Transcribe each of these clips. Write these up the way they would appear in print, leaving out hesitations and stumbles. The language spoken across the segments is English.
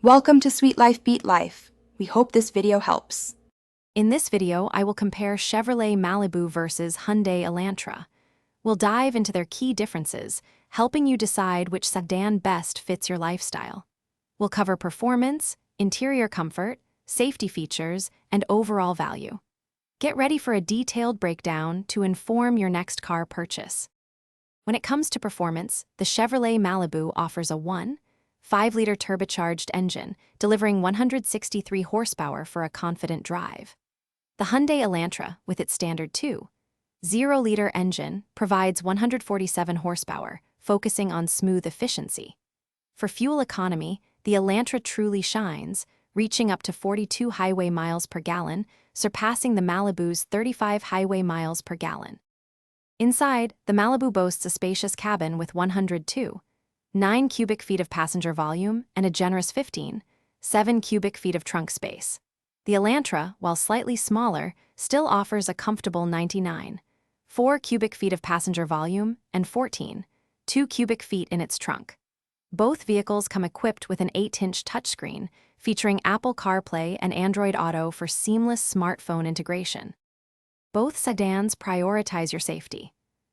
Welcome to Sweet Life Beat Life. We hope this video helps. In this video, I will compare Chevrolet Malibu versus Hyundai Elantra. We'll dive into their key differences, helping you decide which sedan best fits your lifestyle. We'll cover performance, interior comfort, safety features, and overall value. Get ready for a detailed breakdown to inform your next car purchase. When it comes to performance, the Chevrolet Malibu offers a 1.5-liter turbocharged engine, delivering 163 horsepower for a confident drive. The Hyundai Elantra, with its standard 2.0-liter engine, provides 147 horsepower, focusing on smooth efficiency. For fuel economy, the Elantra truly shines, reaching up to 42 highway miles per gallon, surpassing the Malibu's 35 highway miles per gallon. Inside, the Malibu boasts a spacious cabin with 102.9 cubic feet of passenger volume and a generous 15.7 cubic feet of trunk space. The Elantra, while slightly smaller, still offers a comfortable 99.4 cubic feet of passenger volume and 14.2 cubic feet in its trunk. Both vehicles come equipped with an 8-inch touchscreen, featuring Apple CarPlay and Android Auto for seamless smartphone integration. Both sedans prioritize your safety.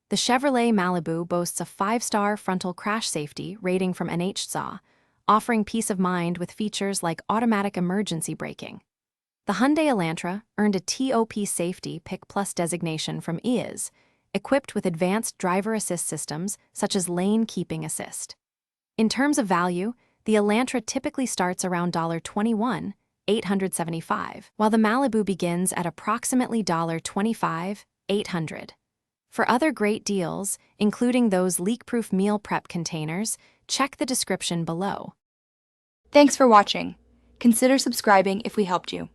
The Chevrolet Malibu boasts a 5-star frontal crash safety rating from NHTSA, offering peace of mind with features like automatic emergency braking. The Hyundai Elantra earned a TOP Safety Pick Plus designation from EAS, equipped with advanced driver assist systems such as lane keeping assist. In terms of value, the Elantra typically starts around $21,875, while the Malibu begins at approximately $25,800. For other great deals, including those leak-proof meal prep containers, check the description below. Thanks for watching. Consider subscribing if we helped you.